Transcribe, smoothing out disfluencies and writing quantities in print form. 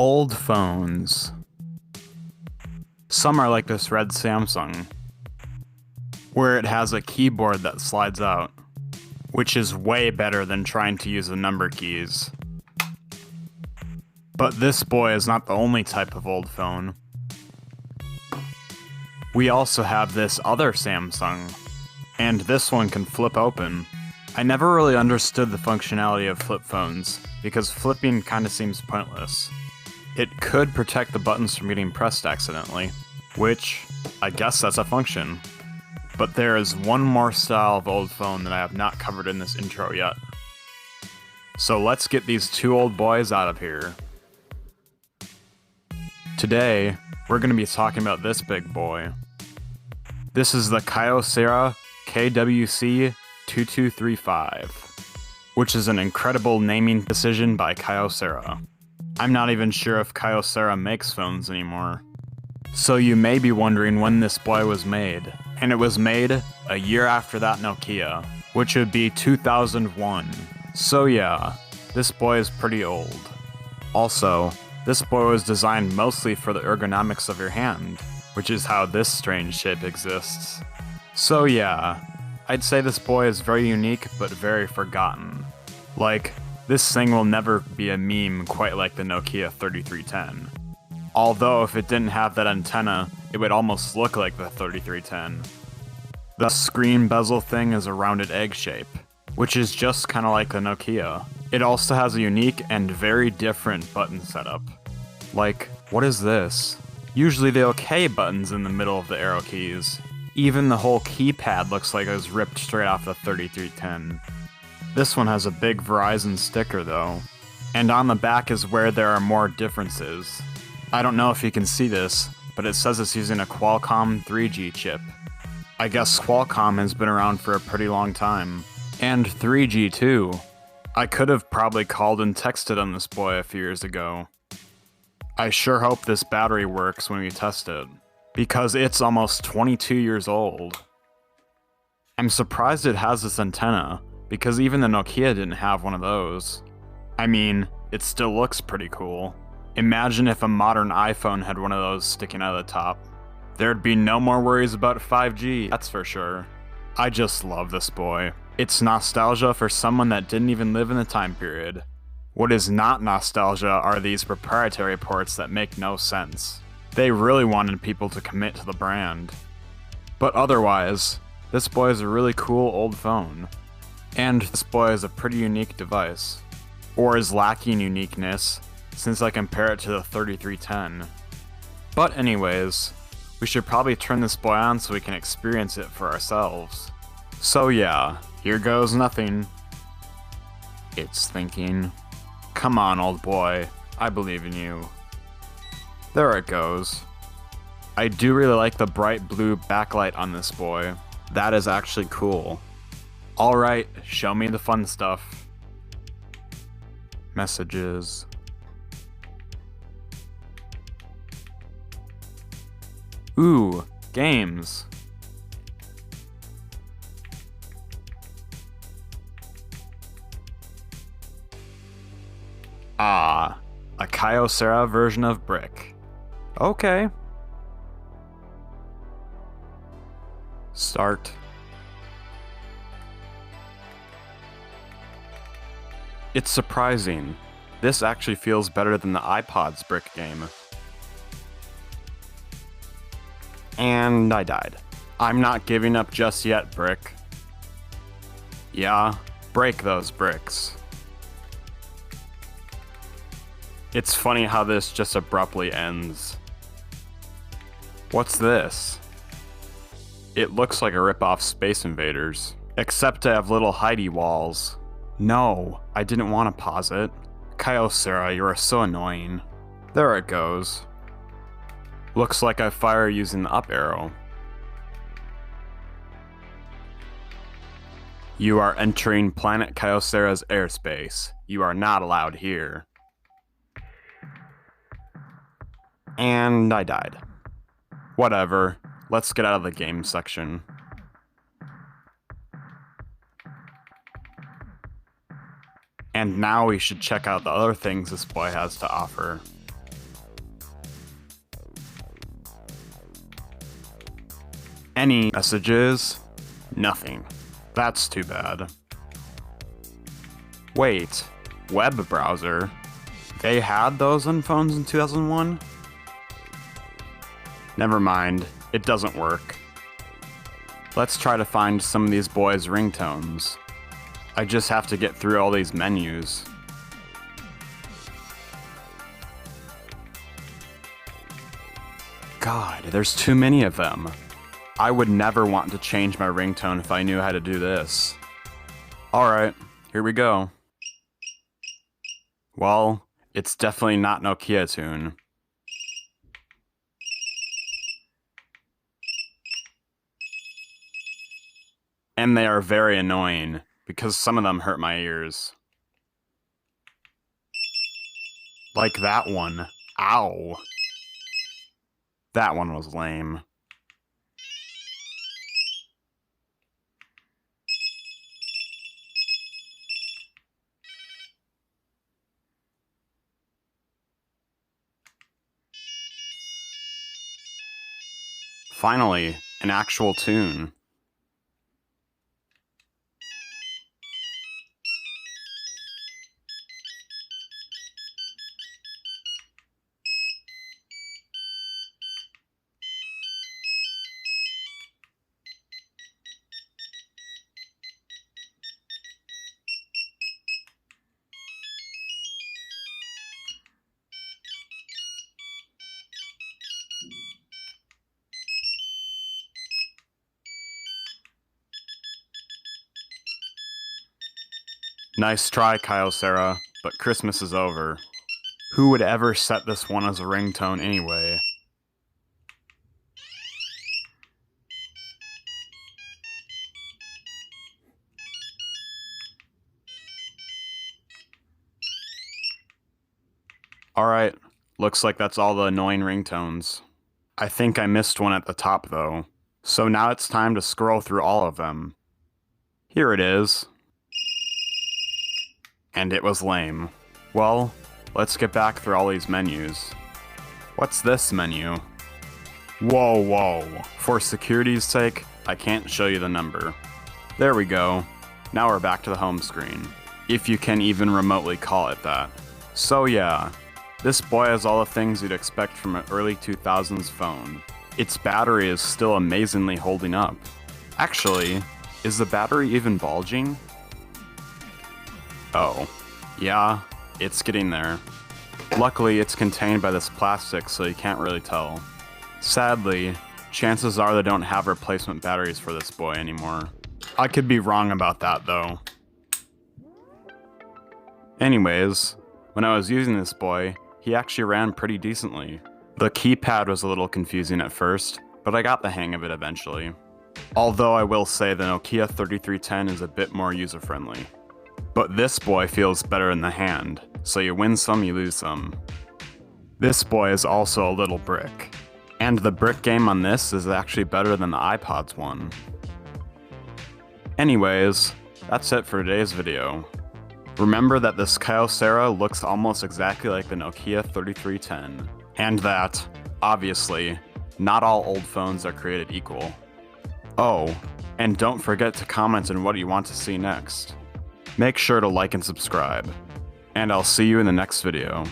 Old phones. Some are like this red Samsung, where it has a keyboard that slides out, which is way better than trying to use the number keys. But this boy is not the only type of old phone. We also have this other Samsung, and this one can flip open. I never really understood the functionality of flip phones, because flipping kinda seems pointless. It could protect the buttons from getting pressed accidentally, which, I guess that's a function. But there is one more style of old phone that I have not covered in this intro yet. So let's get these two old boys out of here. Today, we're going to be talking about this big boy. This is the Kyocera KWC 2235, which is an incredible naming decision by Kyocera. I'm not even sure if Kyocera makes phones anymore. So you may be wondering when this boy was made, and it was made a year after that Nokia, which would be 2001. So yeah, this boy is pretty old. Also, this boy was designed mostly for the ergonomics of your hand, which is how this strange shape exists. So yeah, I'd say this boy is very unique but very forgotten. Like, this thing will never be a meme quite like the Nokia 3310. Although if it didn't have that antenna, it would almost look like the 3310. The screen bezel thing is a rounded egg shape, which is just kinda like the Nokia. It also has a unique and very different button setup. Like, what is this? Usually the OK button's in the middle of the arrow keys. Even the whole keypad looks like it was ripped straight off the 3310. This one has a big Verizon sticker though, and on the back is where there are more differences. I don't know if you can see this, but it says it's using a Qualcomm 3G chip. I guess Qualcomm has been around for a pretty long time. And 3G too. I could have probably called and texted on this boy a few years ago. I sure hope this battery works when we test it, because it's almost 22 years old. I'm surprised it has this antenna, because even the Nokia didn't have one of those. I mean, it still looks pretty cool. Imagine if a modern iPhone had one of those sticking out of the top. There'd be no more worries about 5G, that's for sure. I just love this boy. It's nostalgia for someone that didn't even live in the time period. What is not nostalgia are these proprietary ports that make no sense. They really wanted people to commit to the brand. But otherwise, this boy is a really cool old phone. And this boy is a pretty unique device. Or is lacking uniqueness, since I compare it to the 3310. But anyways, we should probably turn this boy on so we can experience it for ourselves. So yeah, here goes nothing. It's thinking. Come on, old boy, I believe in you. There it goes. I do really like the bright blue backlight on this boy. That is actually cool. Alright, show me the fun stuff. Messages. Ooh, games. Ah, a Kyocera version of Brick. Okay. Start. It's surprising. This actually feels better than the iPod's Brick game. And I died. I'm not giving up just yet, Brick. Yeah, break those bricks. It's funny how this just abruptly ends. What's this? It looks like a rip-off Space Invaders, except to have little hidey walls. No, I didn't want to pause it. Kyocera, you are so annoying. There it goes. Looks like I fire using the up arrow. You are entering Planet Kyocera's airspace. You are not allowed here. And I died. Whatever, let's get out of the game section. And now we should check out the other things this boy has to offer. Any messages? Nothing. That's too bad. Wait, web browser? They had those on phones in 2001? Never mind, it doesn't work. Let's try to find some of these boys' ringtones. I just have to get through all these menus. God, there's too many of them. I would never want to change my ringtone if I knew how to do this. Alright, here we go. Well, it's definitely not Nokia tune. And they are very annoying, because some of them hurt my ears. Like that one. Ow. That one was lame. Finally, an actual tune. Nice try, Kyocera, but Christmas is over. Who would ever set this one as a ringtone anyway? Alright, looks like that's all the annoying ringtones. I think I missed one at the top though, so now it's time to scroll through all of them. Here it is. And it was lame. Well, let's get back through all these menus. What's this menu? Whoa. For security's sake, I can't show you the number. There we go. Now we're back to the home screen. If you can even remotely call it that. So yeah, this boy has all the things you'd expect from an early 2000s phone. Its battery is still amazingly holding up. Actually, is the battery even bulging? Oh, yeah, it's getting there. Luckily, it's contained by this plastic, so you can't really tell. Sadly, chances are they don't have replacement batteries for this boy anymore. I could be wrong about that, though. Anyways, when I was using this boy, he actually ran pretty decently. The keypad was a little confusing at first, but I got the hang of it eventually. Although I will say the Nokia 3310 is a bit more user-friendly. But this boy feels better in the hand, so you win some, you lose some. This boy is also a little brick. And the brick game on this is actually better than the iPod's one. Anyways, that's it for today's video. Remember that this Kyocera looks almost exactly like the Nokia 3310. And that, obviously, not all old phones are created equal. Oh, and don't forget to comment on what you want to see next. Make sure to like and subscribe. And I'll see you in the next video.